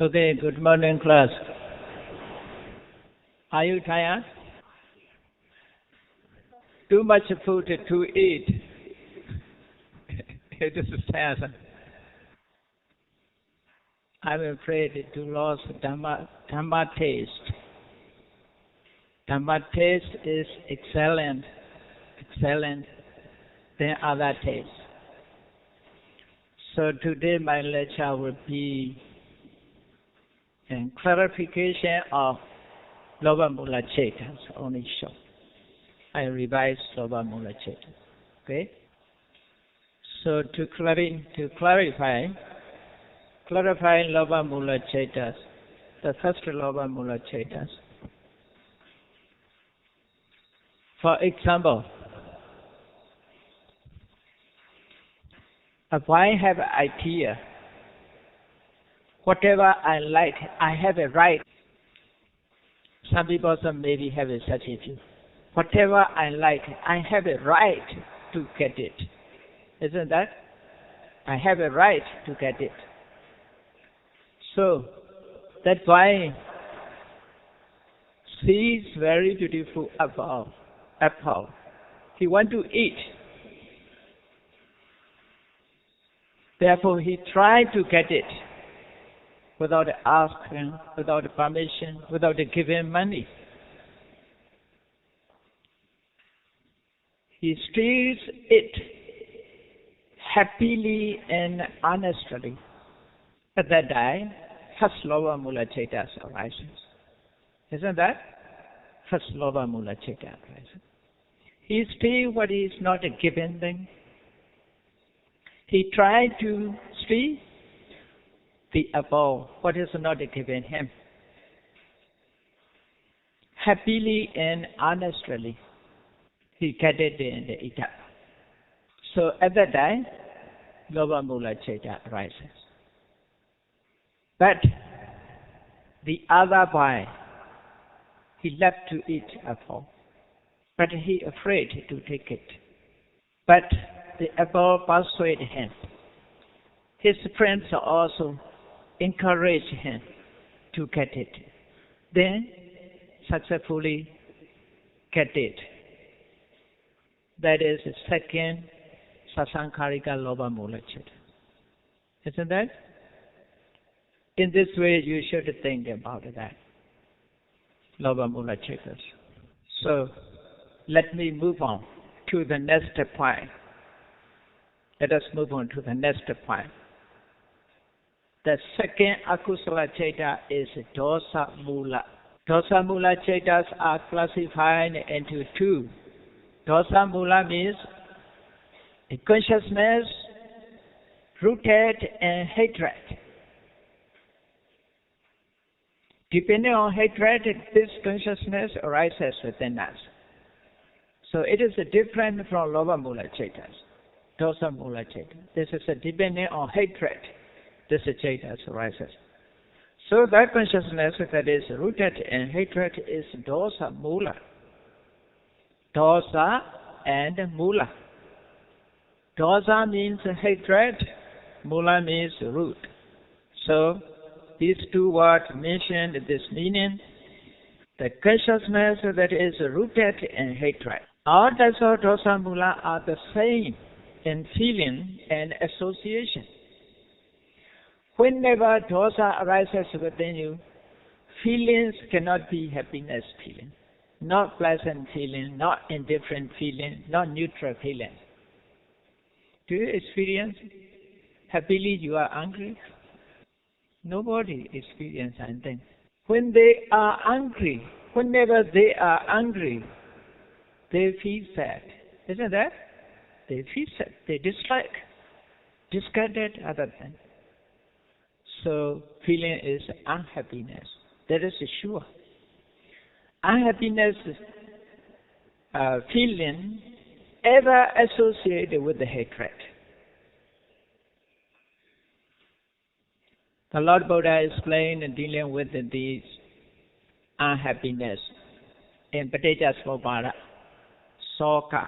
Okay, good morning, class. Are you tired? Too much food to eat. It is tiresome. I'm afraid to lose Dharma taste. Dharma taste is excellent than other tastes. So today my lecture will be a clarification of Loba Mula Chetas only show. I revise Loba Mula Chetas. Okay? So to clarify Loba Mula Chetas, the first Loba Mula Chetas. For example, if I have an idea, whatever I like, I have a right. Some people maybe have such a view. Whatever I like, I have a right to get it. Isn't that? I have a right to get it. So, that's why sees very beautiful apple. He want to eat. Therefore, he tried to get it without asking, without permission, without giving money. He steals it happily and honestly. At that time, first Loba Mula Chetas arises. Isn't that? First Loba Mula Chetas arises. He steals what is not a given thing. He tried to steal the above, what is not given him. Happily and honestly, he get it and eat up. So at that time, Loba Mula Cheta arises. But the other boy, he left to eat apple, but he afraid to take it. But the apple persuaded him. His friends also encouraged him to get it. Then successfully get it. That is the second Sasankharika Loba Mula Cheta. Isn't that? In this way, you should think about that. Loba Mula Chetas. So, let me move on to the next point. Let us move on to the next point. The second Akusala Cheta is Dosa Mula. Dosa Mula Chetas are classified into two. Dosa Mula means a consciousness rooted in hatred. Depending on hatred, this consciousness arises within us. So it is different from Loba Mula Chetas. Dosa Mula Cheta. This is depending on hatred. This Chetas arises. So that consciousness that is rooted in hatred is Dosa Mula. Dosa and Mula. Dosa means hatred, Mula means root. So these two words mention this meaning. The consciousness that is rooted in hatred. All Dosa Mula are the same in feeling and association. Whenever dosa arises within you, feelings cannot be happiness feeling, not pleasant feeling, not indifferent feeling, not neutral feeling. Do you experience happily you are angry? Nobody experiences anything. When they are angry, whenever they are angry, they feel sad. Isn't that? They feel sad. They dislike, discarded other things. So feeling is unhappiness. That is sure. Unhappiness feeling ever associated with the hatred. The Lord Buddha explained dealing with these unhappiness in Paticcasamuppada, Soka,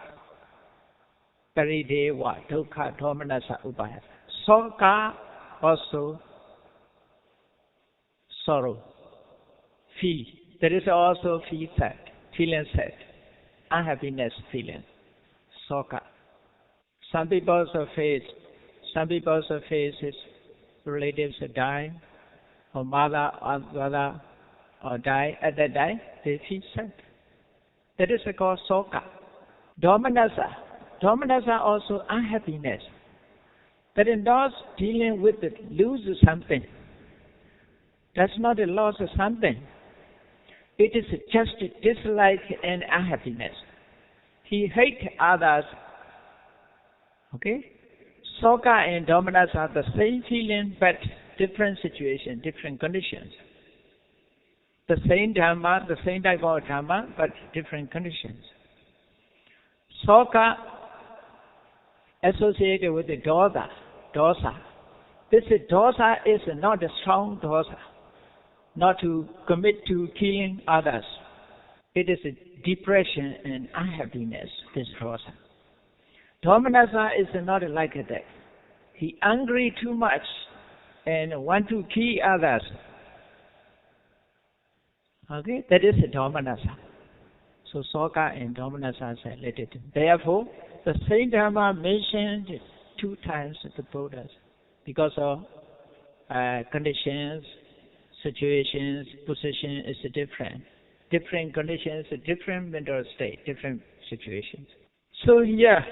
Parideva, Dukkha, Domanassa, Upaya. Soka also sorrow. Feel. There is also feel sad, feeling sad, unhappiness feeling, soka. Some people's face is relatives die, or mother or brother or die. At that time, they feel sad. That is called soka. Domanassa also unhappiness. That is not dealing with the lose something. That's not a loss of something. It is just a dislike and unhappiness. He hates others. Okay? Soka and dominance are the same feeling, but different situation, different conditions. The same Dharma, the same type of Dharma, but different conditions. Soka associated with the dosa. This dosa is not a strong dosa, not to commit to killing others. It is a depression and unhappiness, this dosa. Domanassa is not like that. He angry too much and want to kill others. Okay, that is a domanassa. So soka and domanassa are related. Therefore, the same Dharma mentioned 2 times the Buddhas because of conditions, situations, position is different. Different conditions, different mental state, different situations. So here,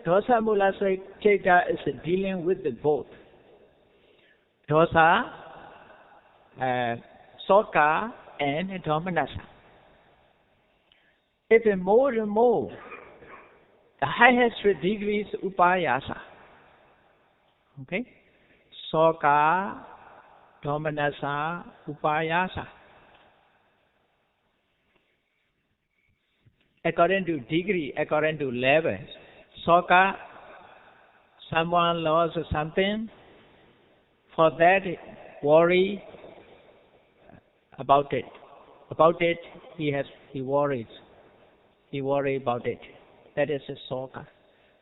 dosa mula citta is dealing with the both. Dosa, soka, and domanassa. If more and more, the highest degree is upayasa. Okay? Soka, domanassa, upayasa. According to degree, according to level. Soka, someone lost something. For that, worry about it. About it, he worries. He worries about it. That is a soka.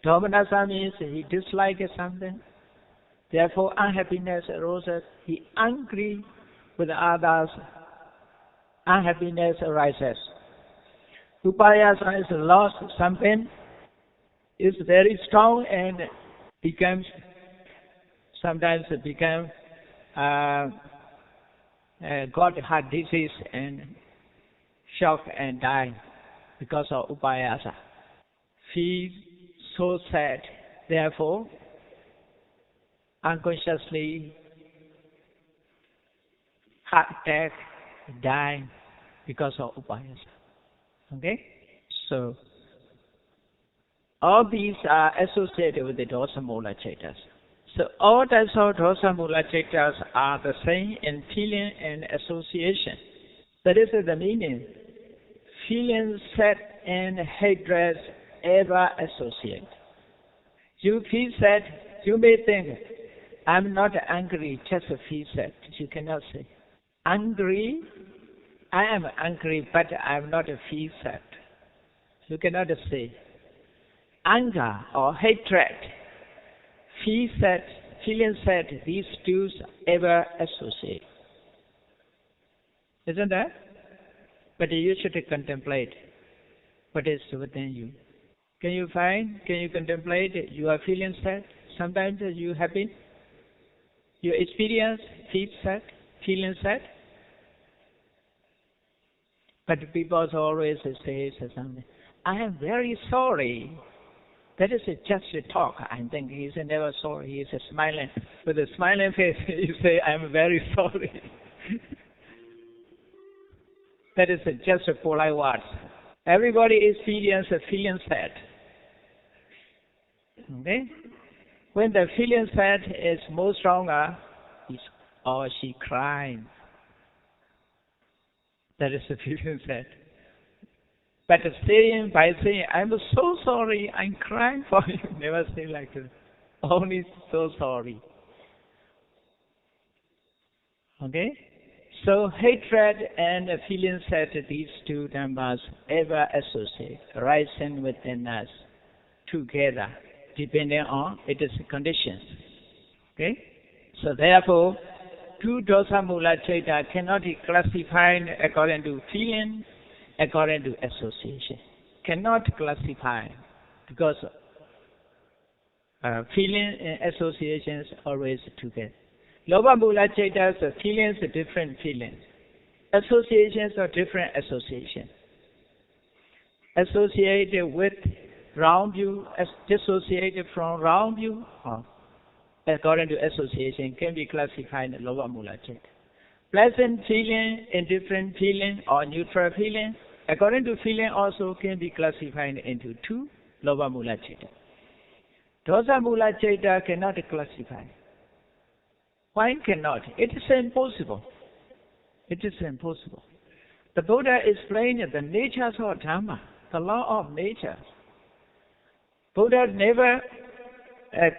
Domanassa means he dislikes something. Therefore, unhappiness arises. He angry with others. Unhappiness arises. Upayasa is lost something. Is very strong and becomes sometimes become got heart disease and shock and die because of upayasa. Feel so sad, therefore unconsciously heart attack, die because of upayasa. Okay, so all these are associated with the dosa mula cittas. So all types of dosa mula cittas are the same in feeling and association. That is the meaning. Feeling sad and hatred ever associate. You feel sad, you may think, I'm not angry, just feel sad. You cannot say. Angry, I am angry, but I am not feel sad. You cannot say. Anger or hatred, feel sad, feeling sad, these two ever associate. Isn't that? But you should contemplate what is within you. Can you contemplate you are feeling sad? Sometimes you happy? You experience, feel sad, feeling sad? But people always say something, I am very sorry. That is just a talk. I think he's never sorry. He is smiling. With a smiling face, he say, I am very sorry. That is just a polite word. Everybody experiences feeling sad. Okay? When the feeling sad is more stronger, he or she crying. That is the feeling sad. But by saying, I'm so sorry, I'm crying for you. Never say like that. Only so sorry. Okay? So hatred and feeling sad, these two dhammas ever associate, rising within us together, depending on its conditions. Okay? So therefore, two dosa mula citta cannot be classified according to feeling, according to association. Cannot classify because feeling and associations always together. Lobha mula citta's feelings are different feelings. Associations are different associations. Associated with round view, dissociated from round view, according to association, can be classified in Lobha mula citta. Pleasant feeling, indifferent feeling, or neutral feeling, according to feeling also can be classified into two, Lobha mula citta. Dosa mula citta cannot classify. Why cannot? It is impossible. It is impossible. The Buddha explained the natures of Dharma, the law of nature. Buddha never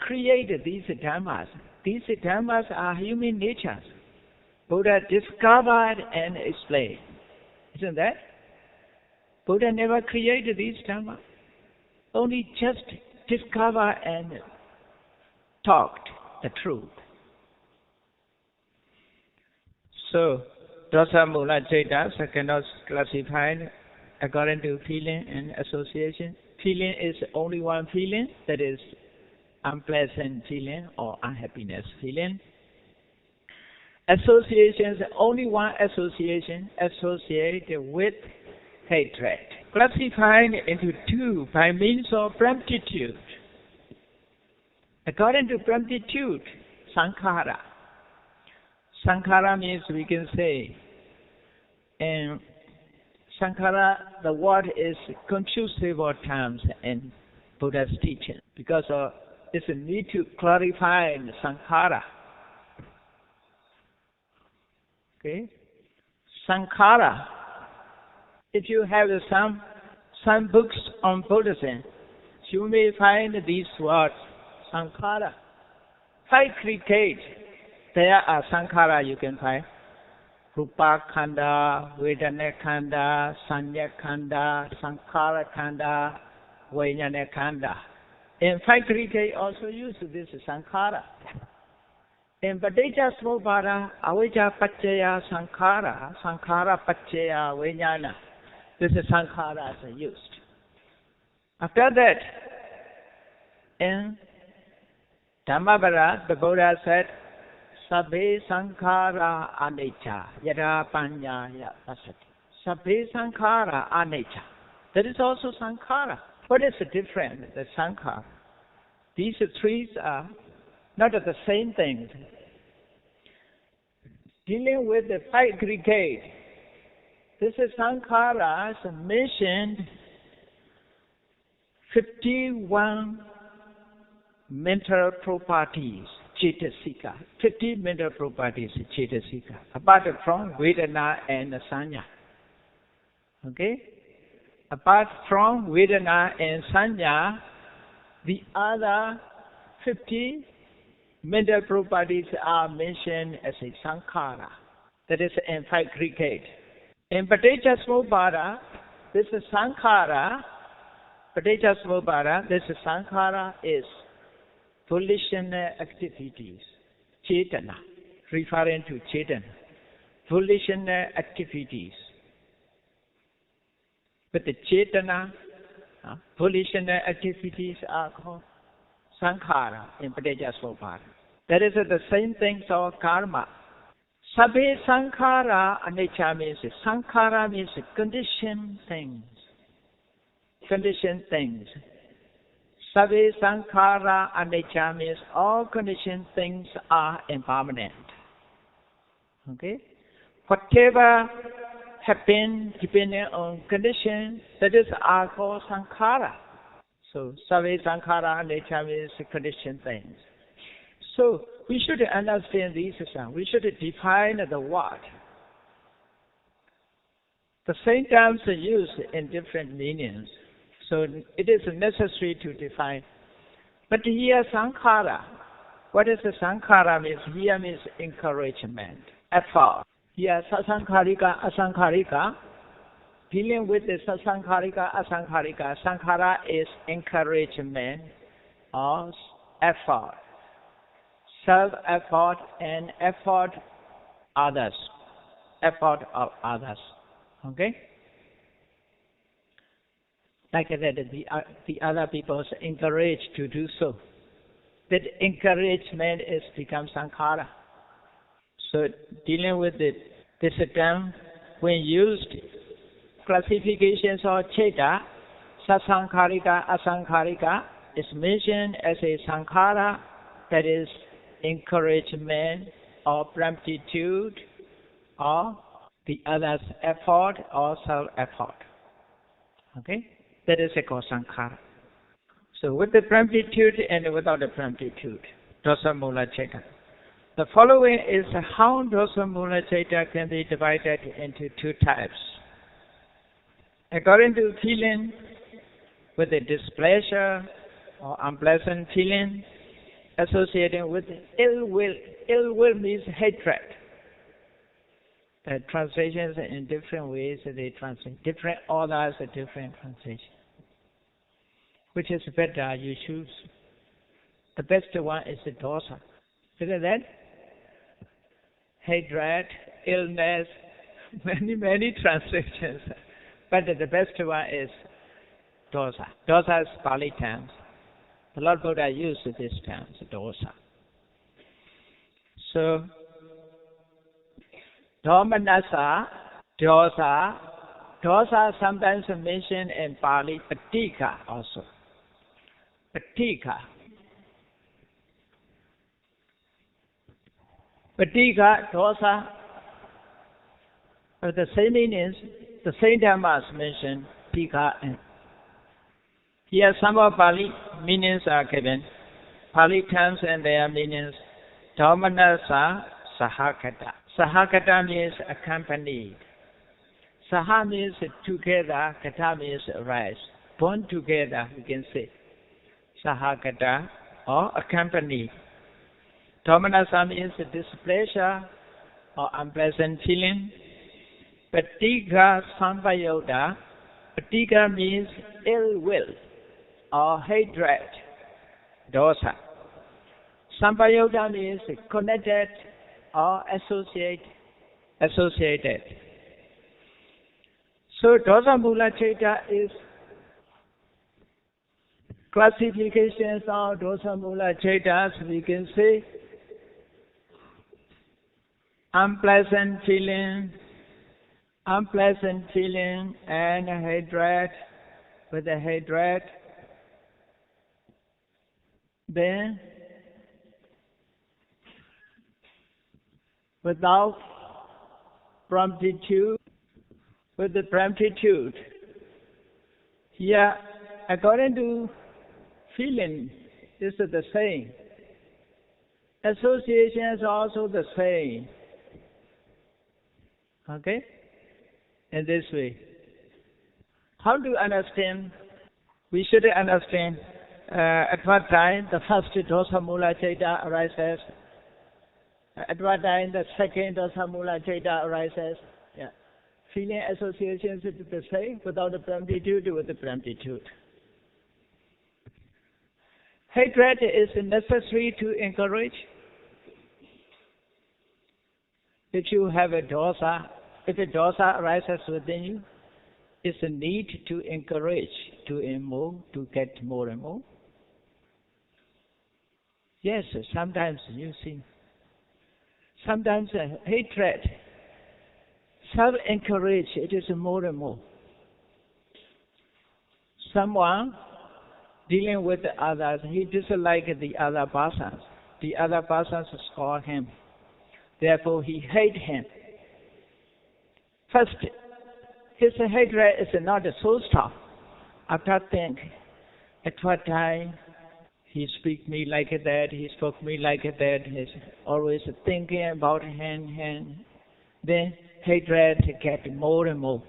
created these Dhammas. These Dhammas are human natures. Buddha discovered and explained. Isn't that? Buddha never created these Dhammas. Only just discovered and talked the truth. So, dosa mula citta cannot classify according to feeling and association. Feeling is only one feeling, that is unpleasant feeling or unhappiness feeling. Association is only one association associated with hatred. Classified into two by means of promptitude. According to promptitude, sankhara. Sankhara means we can say, and sankhara, the word is conclusive of terms in Buddha's teaching because it's a need to clarify the sankhara. Okay? Sankhara. If you have some books on Buddhism, you may find these words, sankhara. Cyclicate. There are sankhara you can find. Rupa khanda, Vedana khanda, Sanya khanda, Sankhara khanda, Vijnana khanda. In Cyclicate also use this sankhara. In Paticca Samuppada, Avijja Paccaya Sankhara, Sankhara Paccaya Vijnana. This is sankhara are used. After that, in Dhammavara, the Buddha said, Sabbe sankhara anicca, yada panyaya pasati. Sabbe sankhara anicca. That is also sankhara. What is the difference, the sankhara? These three are not the same thing. Dealing with the aggregate, this is sankhara mentioned 51 mental properties, cetasika. 50 mental properties, cetasika. Apart from Vedana and Sanya. Okay? Apart from Vedana and Sanya, the other 50 mental properties are mentioned as a sankhara. That is in aggregate. In Paticca Samuppada, this is sankhara. Paticca Samuppada, this is sankhara is volitional activities, cetana, referring to cetana, volitional activities. But the cetana, volitional activities are called sankhara in Paticca Samuppada. That is the same thing as karma. Sabbe sankhara anicca means sankhara means conditioned things. Conditioned things. Sabbe sankhara anicca means all conditioned things are impermanent. Okay? Whatever happens depending on condition, that is are called sankhara. So sabbe sankhara anicca means conditioned things. So we should understand these things. We should define the word. The same terms are used in different meanings. So it is necessary to define. But here sankhara, what is the sankhara means? Here means encouragement, effort. Here sasankharika, asankharika. Dealing with the sasankharika, asankharika, sankhara is encouragement or effort. Self-effort and effort others, effort of others. Okay? Like that, the other people are encouraged to do so. That encouragement is become sankhara. So dealing with this term, when used, classifications of citta, sasankharika, asankharika, is mentioned as a sankhara, that is encouragement or promptitude or the other's effort or self-effort. Okay? That is called sankhara. So with the promptitude and without the promptitude, dosa mula citta. The following is how dosa mula citta can be divided into two types. According to feeling, with the displeasure or unpleasant feeling associated with ill will. Ill will means hatred. The translations in different ways, they translate. Different authors, different translations. Which is better, you choose. The best one is the dosa. Isn't that? Hatred, illness, many translations. But the best one is dosa. Dosa is Pali terms. The Lord Buddha used this term, dosa. So, domanasa, dosa sometimes mentioned in Pali, patika also. Patika, dosa, the same meanings, the same Dharma is mentioned, tika and here some of Pali meanings are given. Pali terms and their meanings. Dhammanasa sahakata. Sahakata means accompanied. Saha means together, kata means rise. Born together, we can say. Sahakata or accompanied. Dhammanasa means displeasure or unpleasant feeling. Patika samvayoda. Patika means ill will or hatred, dosa. Samvayoga means connected or associated. So dosa mula citta is classifications of dosa mula cittas, we can say unpleasant feeling and hatred. With the hatred, then without promptitude, with the promptitude. Here, according to feeling, this is the same. Association is also the same. Okay? In this way. How to understand? We should understand at what time the first dosa mula citta arises, at what time the second dosa mula citta arises. Yeah. Feeling associations is the same without the promptitude, with the promptitude. Hatred is necessary to encourage. If you have a dosa, if a dosa arises within you, it's a need to encourage, to move, to get more and more. Yes, sometimes you see, sometimes hatred, self-encourage, it is more and more. Someone dealing with the others, he dislikes the other persons. The other persons scorn him. Therefore, he hates him. First, his hatred is not so strong. After think, at what time he speak me like that, he spoke me like that, he's always thinking about him. Then hatred gets more and more.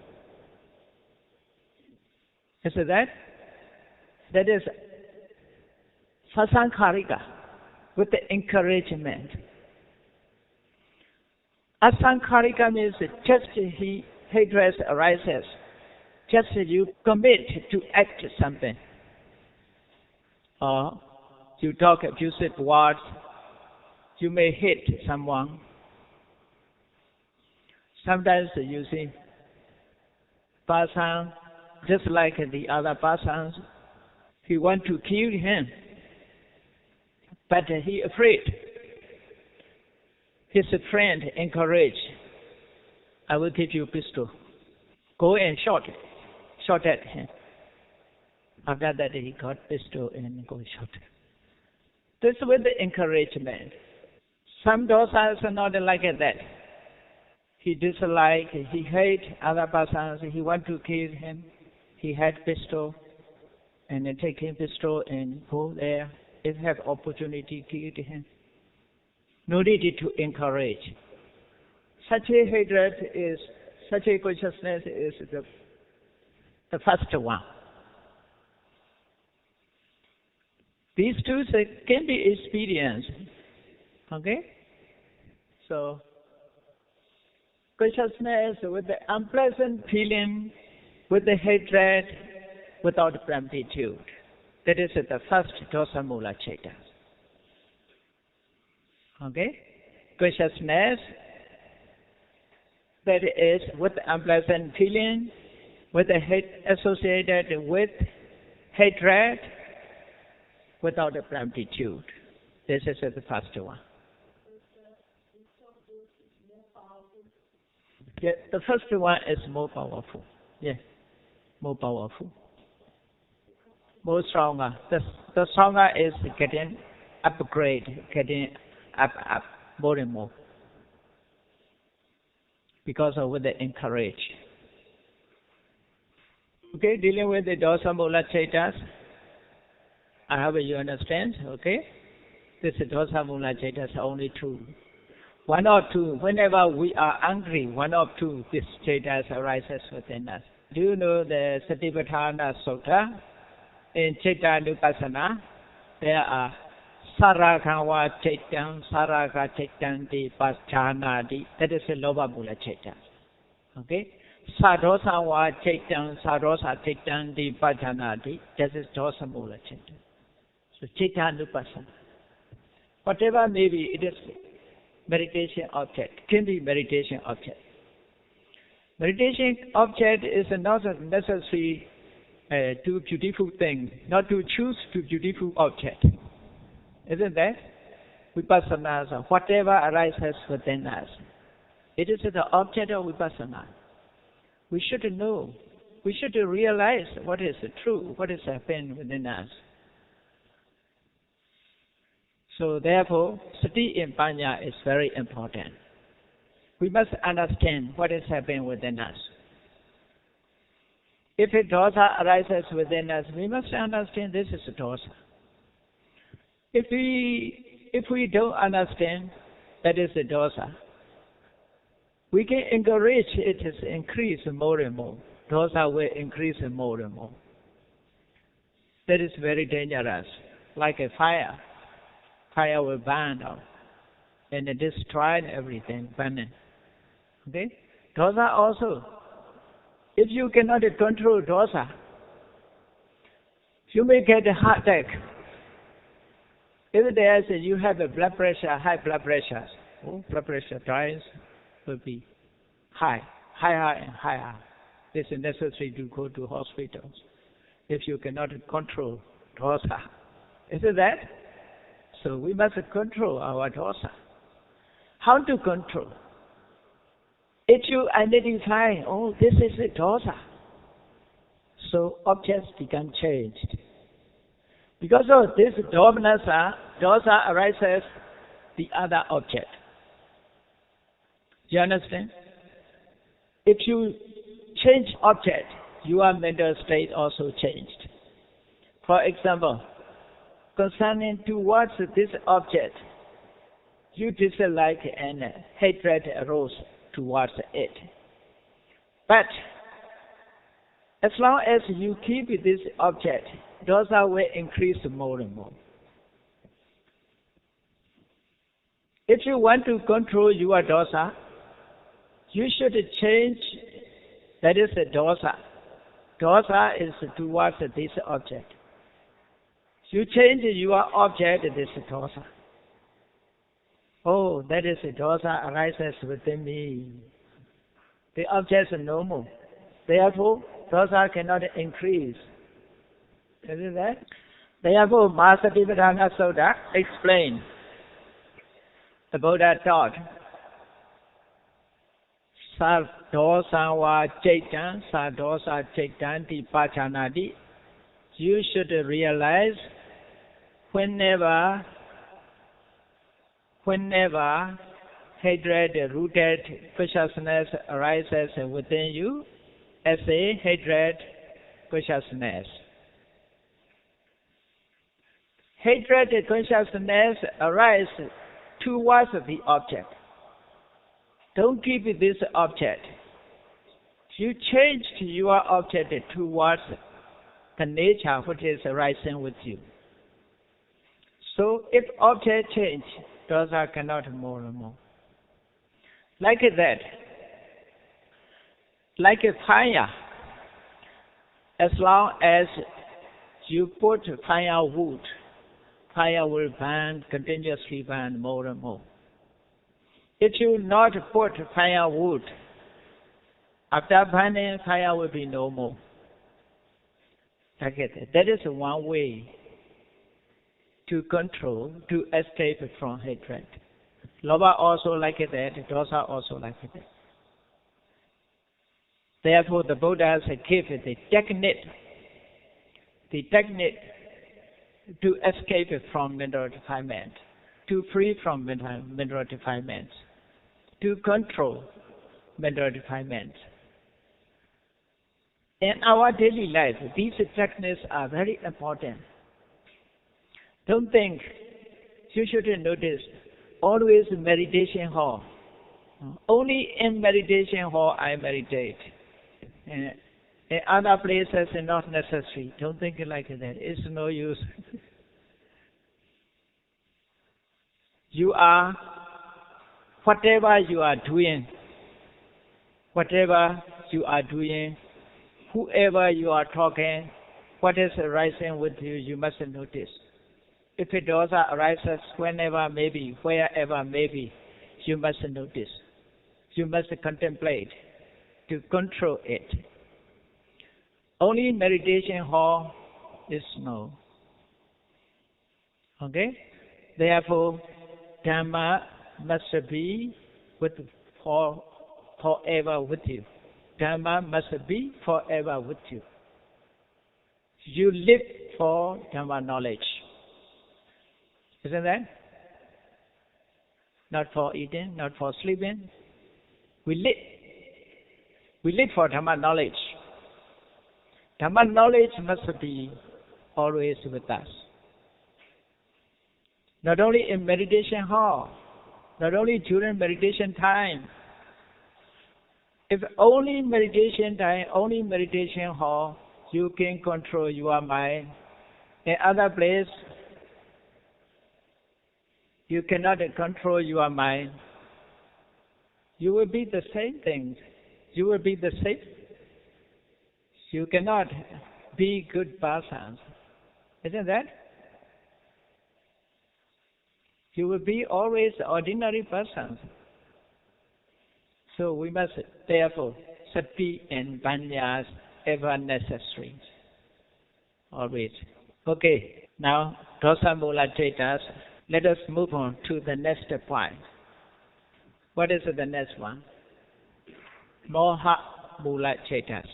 Is it that? That is sasankharika, with the encouragement. Asankharika means just hatred arises, just you commit to act something. Or you talk abusive words, you may hit someone. Sometimes you see person, just like the other persons, he want to kill him, but he afraid. His friend encourage, I will give you a pistol. Go and shoot at him. After that he got pistol and go shoot. This with the encouragement. Some dosas are not like that. He dislike, he hate other persons, he want to kill him. He had pistol and then take him pistol and go there. If have opportunity, kill him. No need to encourage. Such a hatred is, such a consciousness is the first one. These two can be experienced. Okay? So, consciousness with the unpleasant feeling, with the hatred, without promptitude. That is the first dosa mula citta. Okay? Consciousness that is with unpleasant feeling, with the hate associated with hatred, without a promptitude. This is the first one. Yeah, the first one is more powerful. Yeah, more powerful. More stronger. The stronger is getting upgrade, getting up, more and more. Because of the encourage. Okay, dealing with the dosa mula cittas. I hope you understand, okay? This dosa mula cittas only two. One or two, whenever we are angry, one or two, this cittas arises within us. Do you know the Satipatthana Sutta? In Citta Nupassana, there are Saragawa Cittam, Saraga Cittam Di Pachanadi. That is the Loba Mula Citta. Okay? Sadosawa Cittam, Sadosa Cittam Di Pachanadi. That is Dosa Mula Citta. So Citta Nupassana. Whatever may be, it is meditation object, can be meditation object. Meditation object is not necessary to beautiful thing, not to choose to beautiful object. Isn't that? Vipassana, whatever arises within us, it is the object of Vipassana. We should know, we should realize what is true, what is happening within us. So therefore, sati and panya is very important. We must understand what is happening within us. If a dosa arises within us, we must understand this is a dosa. If we don't understand that is a dosa, we can encourage it to increase more and more. Dosa will increase more and more. That is very dangerous, like a fire. Fire will burn out and destroy everything, burning. Okay? Dosa also. If you cannot control dosa, you may get a heart attack. If there's you have a blood pressure, high blood pressure, blood pressure rise will be higher and higher. It's necessary to go to hospitals if you cannot control dosa. Isn't that? So we must control our dosa. How to control? If you identify, oh, this is a dosa, so objects become changed. Because of this dosa arises the other object. You understand? If you change object, your mental state also changed. For example, concerning towards this object, you dislike and hatred arose towards it. But as long as you keep this object, dosa will increase more and more. If you want to control your dosa, you should change, that is a dosa. Dosa is towards this object. You change your object, this dosa. Oh, that is a dosa arises within me. The objects are normal. Therefore, dosa cannot increase. Isn't that? Therefore, Master Abhidhamma Sutta explained. The Buddha taught, Sa dosa va caitan, sa dosa caitanti pachanati. You should realize whenever hatred-rooted consciousness arises within you, as a hatred consciousness. Hatred consciousness arises towards the object. Don't keep this object. You change your object towards the nature which is arising with you. So if object change, dosa cannot more and more. Like that, like a fire, as long as you put firewood, fire will burn, continuously burn more and more. If you not put firewood, after burning, fire will be no more. Like that. That is one way to control, to escape from hatred. Lobha also like that, dosa also like that. Therefore, the Buddhas give the technique to escape from mental defilement, to free from mental defilements, to control mental defilements. In our daily life, these techniques are very important. Don't think you should notice always meditation hall. Only in meditation hall I meditate. In other places not necessary. Don't think like that. It's no use. You are, whatever you are doing, whoever you are talking, what is arising with you, you must notice. If a dosa arises whenever, maybe, wherever, maybe, you must notice. You must contemplate to control it. Only meditation hall is no. Okay? Therefore, Dharma must be forever with you. Dharma must be forever with you. You live for Dharma knowledge. Isn't that? Not for eating, not for sleeping. We live for Dhamma knowledge. Dhamma knowledge must be always with us. Not only in meditation hall, not only during meditation time. If only meditation time, only meditation hall, you can control your mind. In other place, you cannot control your mind. You will be the same thing. You will be the same. You cannot be good person. Isn't that? You will be always ordinary person. So we must, therefore, sati and panyas ever necessary. Always. Okay, now, dosa mula cetas. Let us move on to the next point. What is the next one? Moha mula cetas.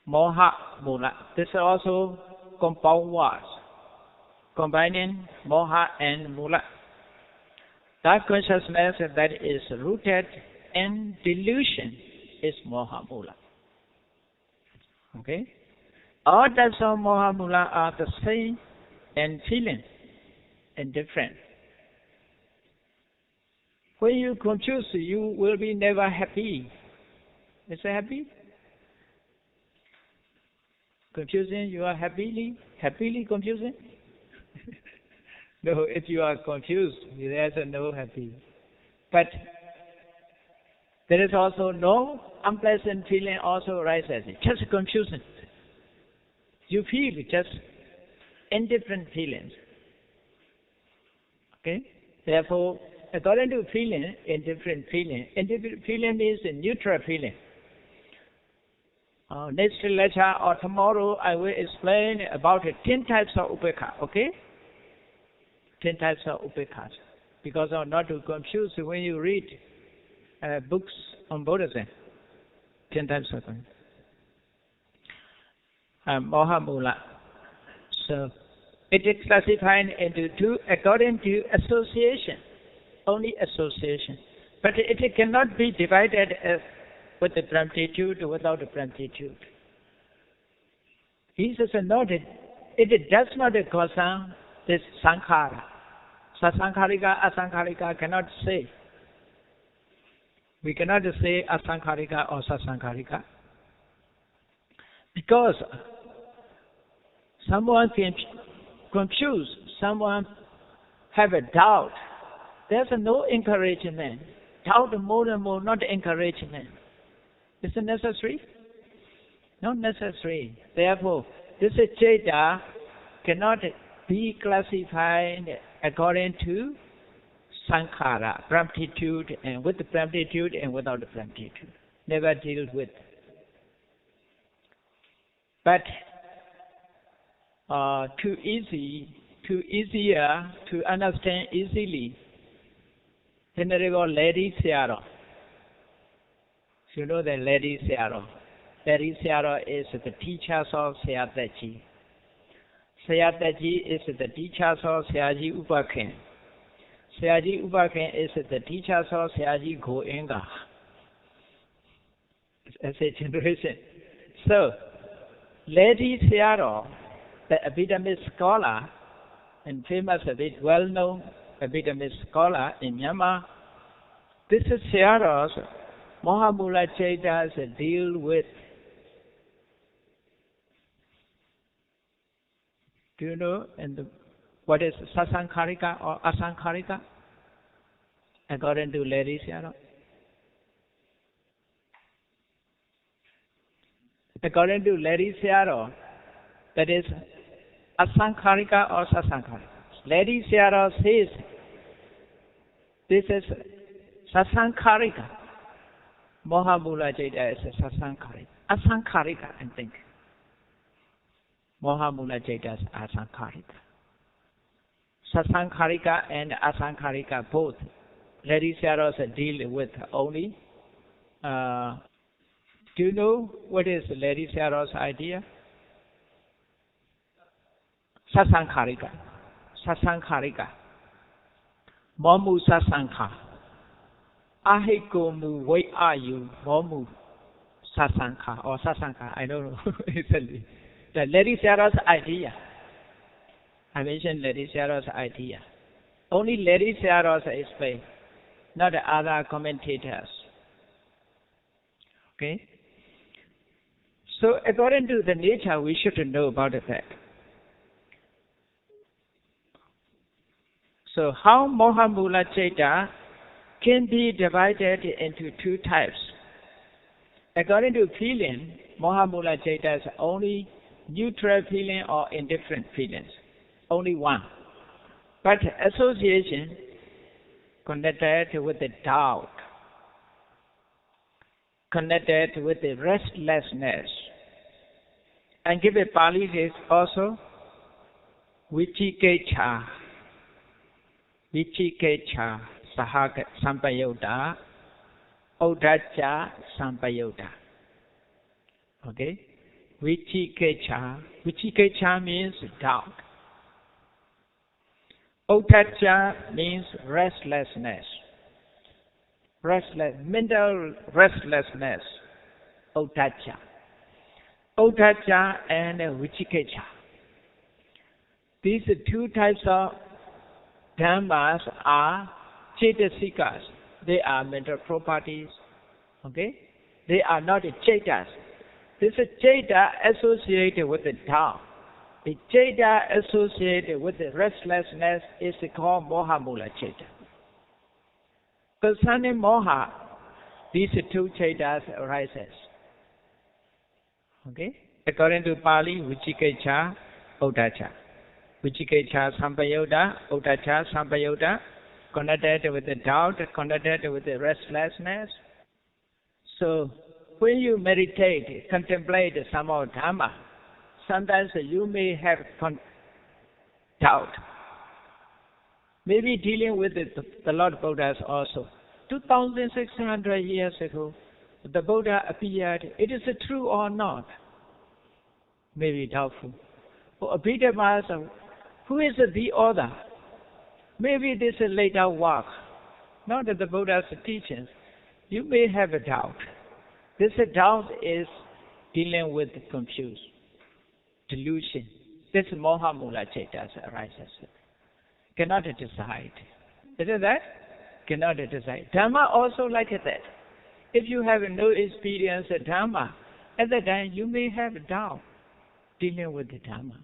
Moha mula. This is also compound words, combining moha and mula. That consciousness that is rooted in delusion is moha mula. Okay? All types of moha mula are the same in feeling and different. When you confuse, you will be never happy. Is it happy? Confusing, you are happily confusing? No, if you are confused, there is no happy. But there is also no unpleasant feeling also arises. Just confusion. You feel just indifferent feelings. Okay? Therefore, according to feeling, indifferent feeling. Indifferent feeling means a neutral feeling. Next lecture or tomorrow I will explain about 10 types of upekha, okay? 10 types of upekhas. Because not to confuse when you read books on Buddhism. 10 types of them. Moha Mula. So it is classified into 2 according to association. Only association. But it cannot be divided with the promptitude or without the promptitude. He says, noted, it does not concern this sankhara. Sasankharika, asankharika cannot say. We cannot say asankharika or sasankharika. Because someone can confuse, someone have a doubt. There's no encouragement. Doubt more and more, not encouragement. Is it necessary? Not necessary. Therefore, this Jeta cannot be classified according to sankhara, promptitude, and with the promptitude and without the promptitude. Never deal with. But too easier to understand easily. Venerable Lady Sayādaw. You know the Lady Sayādaw. Lady Sayādaw is the teacher of Sayādaw. Sayādaw is the teacher of Sayāji Upakhin. Sayāji Upakhin is the teacher of Sayāji Goenga. As a generation. So, Lady Sayādaw, the Abhidhamma scholar, and famous, well-known Abhidhamma scholar in Myanmar, this is Sayādaw's Mahamula Chaitas deal with. Do you know what is sasankharika or asankharika? According to Lady Sayādaw. According to Lady Sayādaw, that is asankharika or sasankharika. Lady Sayādaw says this is sasankharika. Mahamula Jeta is sasankharika. Asankharika, I think. Mahamula Jeta is asankharika. Sasankharika and asankharika both. Lady Sayādaw deal with only. Do you know what is Lady Sayādaw's idea? Sasankharika. Sasankharika. Momu sasankha. Ahikomu, where are you? Momu sasankha or sasankha. I don't know. The Lady Sayādaw's idea. I mentioned Lady Sayādaw's idea. Only Lady Sayādaw's explain, not the other commentators. Okay? So according to the nature, we should know about the fact. So how Mahamula Chaita can be divided into 2 types. According to feeling, Mahamula Chaita is only neutral feeling or indifferent feelings. Only one. But association connected with the doubt, connected with the restlessness. And give a Pali is also Vichikecha. Vichikecha Sahaga Sampayoda Odacha Sampayoda. Okay? Vichikecha. Vichikecha means doubt. Odacha means restlessness. Mental restlessness. Odacha. Odacha and Vichikecha. These 2 types of Dhammas are Chaitasikas. They are mental properties. Okay? They are not Chaitas. This is Chaita associated with the doubt. The Chaita associated with the restlessness is called Mahamula Chaita. Concerning Moha, these 2 Chaitas arises. Okay? According to Pali, Vichikecha, Odacha. Vichikecha Sampayoda, Odacha Sampayoda. connected with the doubt, connected with the restlessness. So when you meditate, contemplate some of Dharma, sometimes you may have doubt. Maybe dealing with the Lord Buddha also. 2,600 years ago, the Buddha appeared. It is true or not? Maybe doubtful. For Abhidhamma, who is the author? Maybe this is later work, not the Buddha's teachings. You may have a doubt. This doubt is dealing with confusion, delusion. This moha mula cetas arises. Cannot decide. Isn't that? Cannot decide. Dharma also like that. If you have no experience of Dharma, at that time you may have doubt dealing with the Dharma.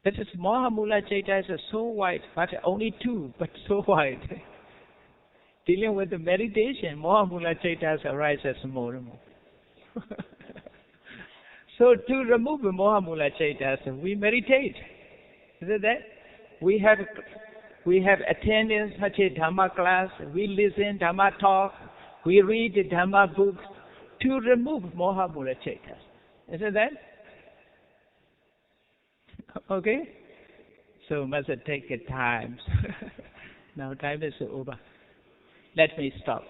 That is moha mula cetas is so wide, but only two, but so wide. Dealing with the meditation, moha mula cetas arises more and more. So to remove moha mula cetas, we meditate. Isn't that? We have attended such a Dhamma class, we listen Dhamma talk, we read the Dhamma books to remove moha mula cetas. Isn't that? Okay? So must take time. Now time is over. Let me stop.